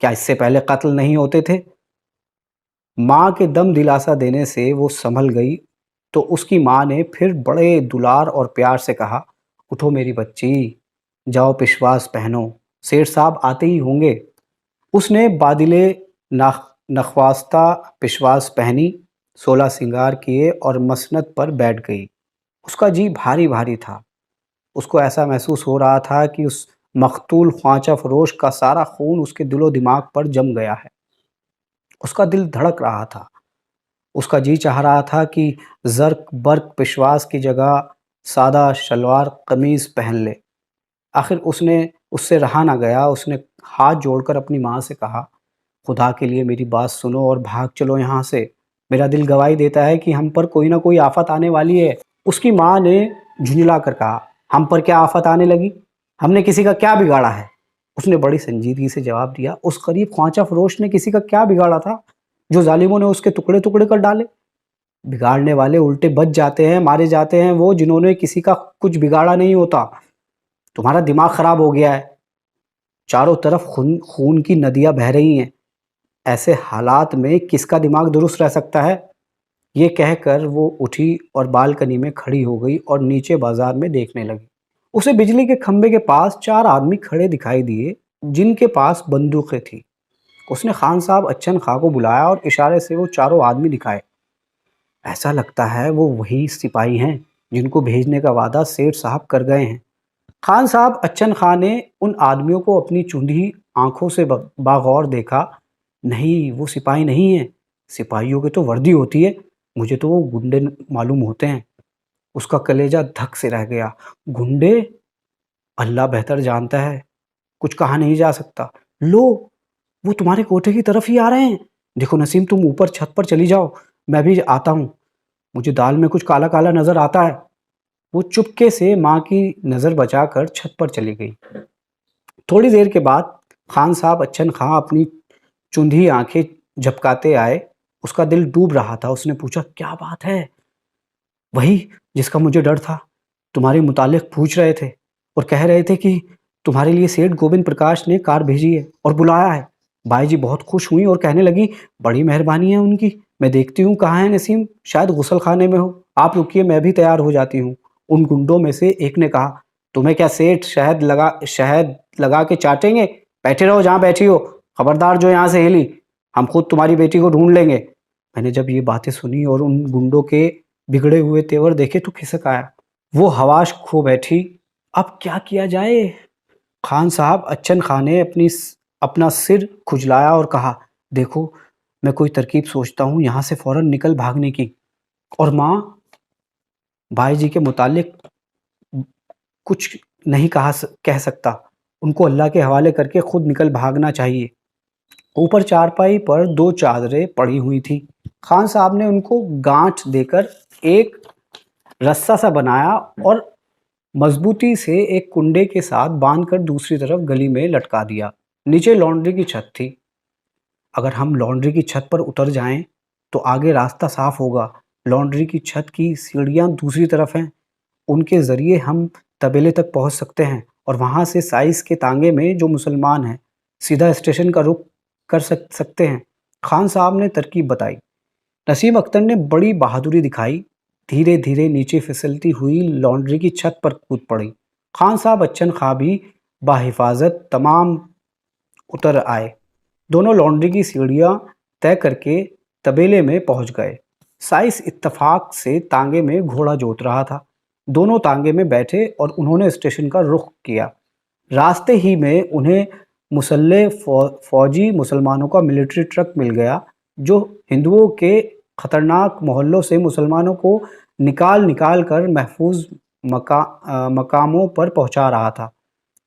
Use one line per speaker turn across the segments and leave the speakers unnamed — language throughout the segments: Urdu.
کیا اس سے پہلے قتل نہیں ہوتے تھے؟ ماں کے دم دلاسا دینے سے وہ سنبھل گئی تو اس کی ماں نے پھر بڑے دلار اور پیار سے کہا، اٹھو میری بچی، جاؤ پشواس پہنو، سیٹھ صاحب آتے ہی ہوں گے۔ اس نے بادلے نخواستہ پشواس پہنی، 16 سنگار کیے اور مسند پر بیٹھ گئی۔ اس کا جی بھاری بھاری تھا۔ اس کو ایسا محسوس ہو رہا تھا کہ اس مقتول خوانچہ فروش کا سارا خون اس کے دل و دماغ پر جم گیا ہے۔ اس کا دل دھڑک رہا تھا۔ اس کا جی چاہ رہا تھا کہ زرق برق پشواس کی جگہ سادہ شلوار قمیض پہن لے۔ آخر اس سے رہا نہ گیا۔ اس نے ہاتھ جوڑ کر اپنی ماں سے کہا، خدا کے لیے میری بات سنو اور بھاگ چلو یہاں سے۔ میرا دل گواہی دیتا ہے کہ ہم پر کوئی نہ کوئی آفت آنے والی ہے۔ اس کی ماں نے جھنجھلا کر کہا، ہم پر کیا آفت آنے لگی؟ ہم نے کسی کا کیا بگاڑا ہے؟ اس نے بڑی سنجیدگی سے جواب دیا، اس غریب خوانچہ فروش نے کسی کا کیا بگاڑا تھا جو ظالموں نے اس کے ٹکڑے ٹکڑے کر ڈالے؟ بگاڑنے والے الٹے بچ جاتے ہیں، مارے جاتے ہیں وہ جنہوں نے کسی کا کچھ بگاڑا نہیں ہوتا۔ تمہارا دماغ خراب ہو گیا ہے۔ چاروں طرف خون کی ندیاں بہہ رہی ہیں۔ ایسے حالات میں کس کا دماغ درست رہ سکتا ہے؟ یہ کہہ کر وہ اٹھی اور بالکنی میں کھڑی ہو گئی اور نیچے بازار میں دیکھنے لگی۔ اسے بجلی کے کھمبے کے پاس 4 آدمی کھڑے دکھائی دیے جن کے پاس بندوقیں تھیں۔ اس نے خان صاحب اچن خان کو بلایا اور اشارے سے وہ چاروں آدمی دکھائے۔ ایسا لگتا ہے وہ وہی سپاہی ہیں جن کو بھیجنے کا وعدہ سیٹھ صاحب کر گئے ہیں۔ خان صاحب اچن خان نے ان آدمیوں کو اپنی چوندھی آنکھوں سے باغور دیکھا۔ نہیں، وہ سپاہی نہیں ہیں۔ سپاہیوں کی تو وردی ہوتی ہے، مجھے تو وہ گنڈے معلوم ہوتے ہیں۔ اس کا کلیجہ دھک سے رہ گیا۔ گنڈے؟ اللہ بہتر جانتا ہے، کچھ کہا نہیں جا سکتا۔ لو، وہ تمہارے کوٹھے کی طرف ہی آ رہے ہیں۔ دیکھو نسیم، تم اوپر چھت پر چلی جاؤ، میں بھی آتا ہوں، مجھے دال میں کچھ کالا کالا نظر آتا ہے۔ وہ چپکے سے ماں کی نظر بچا کر چھت پر چلی گئی۔ تھوڑی دیر کے بعد خان صاحب اچن خان اپنی چوندھی آنکھیں جھپکاتے آئے۔ اس کا دل ڈوب رہا تھا۔ اس نے پوچھا، کیا بات ہے؟ وہی جس کا مجھے ڈر تھا، تمہارے متعلق پوچھ رہے تھے اور کہہ رہے تھے کہ تمہارے لیے سیٹھ گوبند پرکاش نے کار بھیجی ہے اور بلایا ہے۔ بائی جی بہت خوش ہوئی اور کہنے لگی، بڑی مہربانی ہے ان کی۔ میں دیکھتی ہوں کہاں ہے نسیم، شاید غسل خانے میں ہو، آپ رکیے میں بھی تیار ہو جاتی ہوں۔ ان گنڈوں میں سے ایک نے کہا، تمہیں کیا سیٹھ شہد لگا کے چاٹیں گے؟ بیٹھے رہو جہاں بیٹھی ہو، خبردار جو یہاں سے ہلی، ہم خود تمہاری بیٹی کو ڈھونڈ لیں گے۔ میں نے جب یہ باتیں سنی اور ان گنڈوں کے بگڑے ہوئے تیور دیکھے تو کھسک آیا۔ وہ حواس کھو بیٹھی۔ اب کیا کیا جائے؟ خان صاحب اچن خان نے اپنا سر کھجلایا اور کہا، دیکھو میں کوئی ترکیب سوچتا ہوں یہاں سے فوراً نکل بھاگنے کی۔ اور ماں؟ بھائی جی کے متعلق کچھ نہیں کہہ سکتا، ان کو اللہ کے حوالے کر کے خود نکل بھاگنا چاہیے۔ اوپر چارپائی پر 2 چادریں پڑی ہوئی تھی۔ خان صاحب نے ان کو گانٹھ دے کر ایک رسہ سا بنایا اور مضبوطی سے ایک کنڈے کے ساتھ باندھ کر دوسری طرف گلی میں لٹکا دیا۔ نیچے لانڈری کی چھت تھی۔ اگر ہم لانڈری کی چھت پر اتر جائیں تو آگے راستہ صاف ہوگا۔ لانڈری کی چھت کی سیڑھیاں دوسری طرف ہیں، ان کے ذریعے ہم طبیلے تک پہنچ سکتے ہیں اور وہاں سے سائز کے تانگے میں جو مسلمان ہیں سیدھا اسٹیشن کا رخ کر سکتے ہیں۔ خان صاحب نے ترکیب بتائی۔ نسیم اختر نے بڑی بہادری دکھائی، دھیرے دھیرے نیچے پھسلتی ہوئی لانڈری کی چھت پر کود پڑی۔ خان صاحب اچن خان بھی بحفاظت تمام اتر آئے۔ دونوں لانڈری کی سیڑھیاں طے کر کے طبیلے میں پہنچ گئے۔ سائز اتفاق سے تانگے میں گھوڑا جوت رہا تھا۔ دونوں تانگے میں بیٹھے اور انہوں نے اسٹیشن کا رخ کیا۔ راستے ہی میں انہیں مسلح فوجی مسلمانوں کا ملٹری ٹرک مل گیا جو ہندوؤں کے خطرناک محلوں سے مسلمانوں کو نکال کر محفوظ مقاموں پر پہنچا رہا تھا،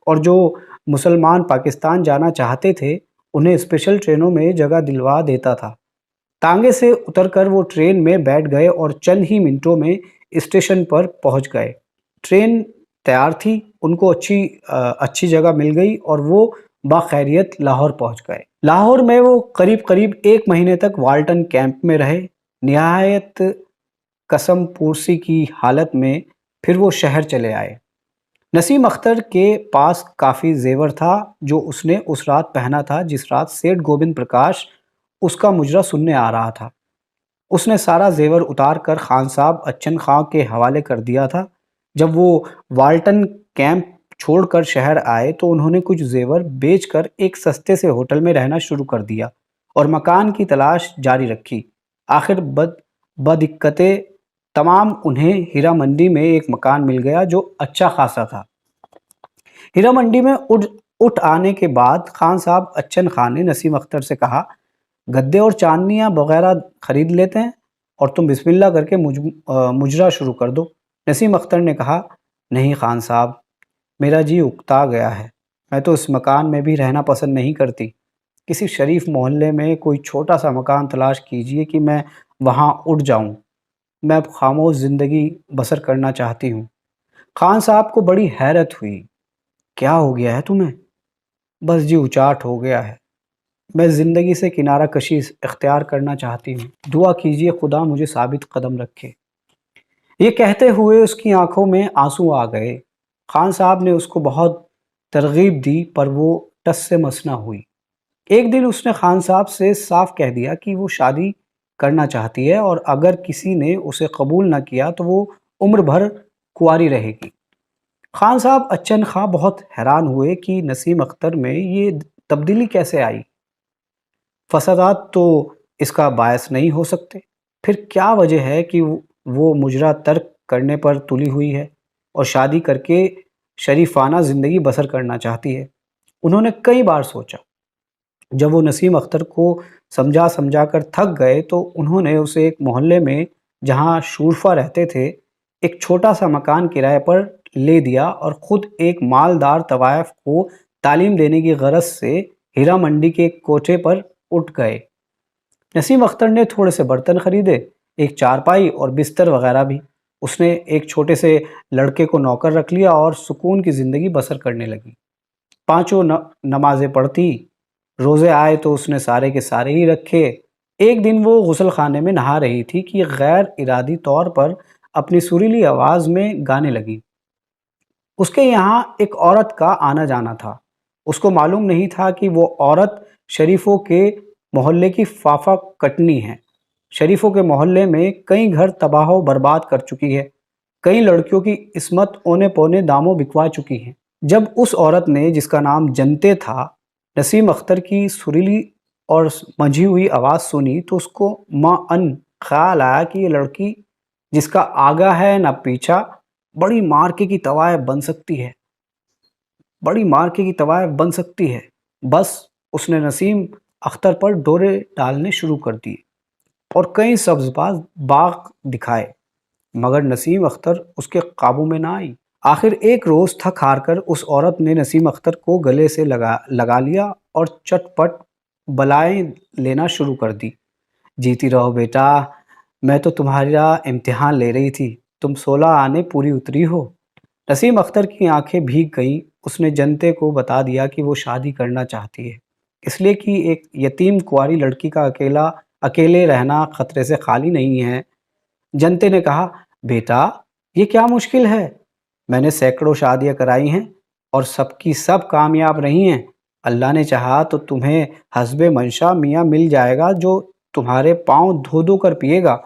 اور جو مسلمان پاکستان جانا چاہتے تھے انہیں اسپیشل ٹرینوں میں جگہ دلوا دیتا تھا۔ تانگے سے اتر کر وہ ٹرین میں بیٹھ گئے اور چند ہی منٹوں میں اسٹیشن پر پہنچ گئے۔ ٹرین تیار تھی، ان کو اچھی جگہ مل گئی اور وہ باخیریت لاہور پہنچ گئے۔ لاہور میں وہ قریب 1 مہینے تک والٹن کیمپ میں رہے۔ نہایت قسم پرسی کی حالت میں پھر وہ شہر چلے آئے۔ نسیم اختر کے پاس کافی زیور تھا جو اس نے اس رات پہنا تھا جس رات سیٹھ گوبند پرکاش اس کا مجرا سننے آ رہا تھا۔ اس نے سارا زیور اتار کر خان صاحب اچن خاں کے حوالے کر دیا تھا۔ جب وہ والٹن کیمپ چھوڑ کر شہر آئے تو انہوں نے کچھ زیور بیچ کر ایک سستے سے ہوٹل میں رہنا شروع کر دیا اور مکان کی تلاش جاری رکھی۔ آخر بدقت تمام انہیں ہیرا منڈی میں ایک مکان مل گیا جو اچھا خاصا تھا۔ ہیرا منڈی میں اٹھ آنے کے بعد خان صاحب اچن خان نے نسیم اختر سے کہا، گدے اور چاندنیاں وغیرہ خرید لیتے ہیں اور تم بسم اللہ کر کے مجرا شروع کر دو۔ نسیم اختر نے کہا، نہیں خان صاحب، میرا جی اکتا گیا ہے، میں تو اس مکان میں بھی رہنا پسند نہیں کرتی۔ کسی شریف محلے میں کوئی چھوٹا سا مکان تلاش کیجئے کہ میں وہاں اٹھ جاؤں، میں اب خاموش زندگی بسر کرنا چاہتی ہوں۔ خان صاحب کو بڑی حیرت ہوئی، کیا ہو گیا ہے تمہیں؟ بس جی اچاٹ ہو گیا ہے، میں زندگی سے کنارہ کشی اختیار کرنا چاہتی ہوں، دعا کیجئے خدا مجھے ثابت قدم رکھے۔ یہ کہتے ہوئے اس کی آنکھوں میں آنسو آ گئے۔ خان صاحب نے اس کو بہت ترغیب دی پر وہ ٹس سے مس نہ ہوئی۔ ایک دن اس نے خان صاحب سے صاف کہہ دیا کہ وہ شادی کرنا چاہتی ہے اور اگر کسی نے اسے قبول نہ کیا تو وہ عمر بھر کنواری رہے گی۔ خان صاحب اچن خاں بہت حیران ہوئے کہ نسیم اختر میں یہ تبدیلی کیسے آئی۔ فسادات تو اس کا باعث نہیں ہو سکتے، پھر کیا وجہ ہے کہ وہ مجرا ترک کرنے پر تلی ہوئی ہے اور شادی کر کے شریفانہ زندگی بسر کرنا چاہتی ہے؟ انہوں نے کئی بار سوچا۔ جب وہ نسیم اختر کو سمجھا کر تھک گئے تو انہوں نے اسے ایک محلے میں جہاں شورفا رہتے تھے ایک چھوٹا سا مکان کرائے پر لے دیا اور خود ایک مالدار طوائف کو تعلیم دینے کی غرض سے ہیرا منڈی کے کوٹھے پر اٹھ گئے۔ نسیم اختر نے تھوڑے سے برتن خریدے، ایک چارپائی اور بستر وغیرہ بھی۔ اس نے ایک چھوٹے سے لڑکے کو نوکر رکھ لیا اور سکون کی زندگی بسر کرنے لگی۔ پانچوں نمازیں پڑھتی، روزے آئے تو اس نے سارے کے سارے ہی رکھے۔ ایک دن وہ غسل خانے میں نہا رہی تھی کہ غیر ارادی طور پر اپنی سریلی آواز میں گانے لگی۔ اس کے یہاں ایک عورت کا آنا جانا تھا۔ اس کو معلوم نہیں تھا کہ وہ عورت شریفوں کے محلے کی فافا کٹنی ہے۔ شریفوں کے محلے میں کئی گھر تباہ و برباد کر چکی ہے، کئی لڑکیوں کی عصمت اونے پونے داموں بکوا چکی ہے۔ جب اس عورت نے، جس کا نام جنتے تھا، نسیم اختر کی سریلی اور منجھی ہوئی آواز سنی تو اس کو ان خیال آیا کہ یہ لڑکی جس کا آگا ہے نہ پیچھا بڑی مارکے کی طوائف بن سکتی ہے۔ بس اس نے نسیم اختر پر ڈورے ڈالنے شروع کر دیے اور کئی سبز باغ دکھائے، مگر نسیم اختر اس کے قابو میں نہ آئی۔ آخر ایک روز تھک ہار کر اس عورت نے نسیم اختر کو گلے سے لگا لیا اور چٹ پٹ بلائیں لینا شروع کر دی۔ جیتی رہو بیٹا، میں تو تمہارا امتحان لے رہی تھی، تم 16 آنے پوری اتری ہو۔ نسیم اختر کی آنکھیں بھیگ گئیں۔ اس نے جنتے کو بتا دیا کہ وہ شادی کرنا چاہتی ہے، اس لیے کہ ایک یتیم کنواری لڑکی کا اکیلے رہنا خطرے سے خالی نہیں ہے۔ جنتے نے کہا، بیٹا یہ کیا مشکل ہے، میں نے سینکڑوں شادیاں کرائی ہیں اور سب کی سب کامیاب رہی ہیں۔ اللہ نے چاہا تو تمہیں حسب منشا میاں مل جائے گا جو تمہارے پاؤں دھو دھو کر پیے گا۔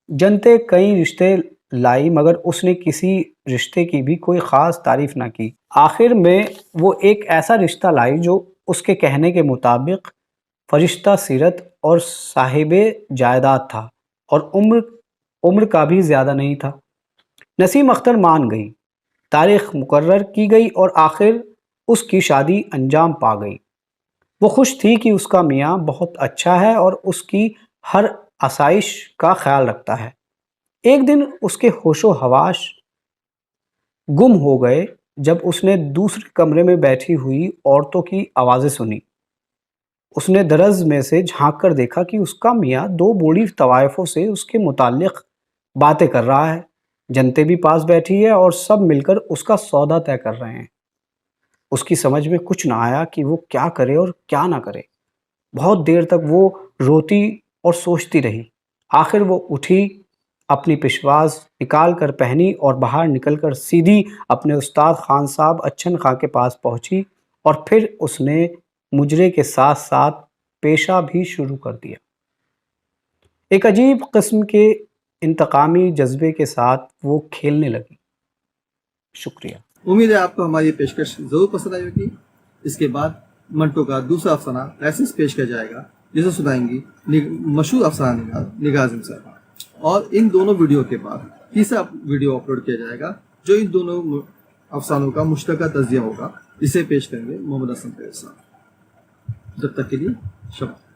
جنتے کئی رشتے لائی مگر اس نے کسی رشتے کی بھی کوئی خاص تعریف نہ کی۔ آخر میں وہ ایک ایسا رشتہ لائی جو اس کے کہنے کے مطابق فرشتہ سیرت اور صاحب جائیداد تھا اور عمر کا بھی زیادہ نہیں تھا۔ نسیم اختر مان گئی، تاریخ مقرر کی گئی اور آخر اس کی شادی انجام پا گئی۔ وہ خوش تھی کہ اس کا میاں بہت اچھا ہے اور اس کی ہر آسائش کا خیال رکھتا ہے۔ ایک دن اس کے ہوش و حواس گم ہو گئے جب اس نے دوسرے کمرے میں بیٹھی ہوئی عورتوں کی آوازیں سنی۔ اس نے درز میں سے جھانک کر دیکھا کہ اس کا میاں 2 بوڑھی طوائفوں سے اس کے متعلق باتیں کر رہا ہے۔ جنتے بھی پاس بیٹھی ہے اور سب مل کر اس کا سودا طے کر رہے ہیں۔ اس کی سمجھ میں کچھ نہ آیا کہ وہ کیا کرے اور کیا نہ کرے۔ بہت دیر تک وہ روتی اور سوچتی رہی۔ آخر وہ اٹھی اپنی پشواز نکال کر پہنی اور باہر نکل کر سیدھی اپنے استاد خان صاحب اچھن خان کے پاس پہنچی اور پھر اس نے مجرے کے ساتھ ساتھ پیشہ بھی شروع کر دیا۔ ایک عجیب قسم کے انتقامی جذبے کے ساتھ وہ کھیلنے لگی۔ شکریہ۔
امید ہے آپ کو ہماری یہ پیشکش ضرور پسند آئی ہوگی۔ اس کے بعد منٹو کا دوسرا افسانہ لائسنس پیش کیا جائے گا، جسے سنائیں گی مشہور افسانہ نگار نگار اعظم صاحبہ۔ اور ان دونوں ویڈیو کے بعد تیسرا ویڈیو اپلوڈ کیا جائے گا جو ان دونوں افسانوں کا مشترکہ تجزیہ ہوگا، جسے پیش کریں گے محمد حسن فیض صاحب۔ جب تک کے لیے شکریہ۔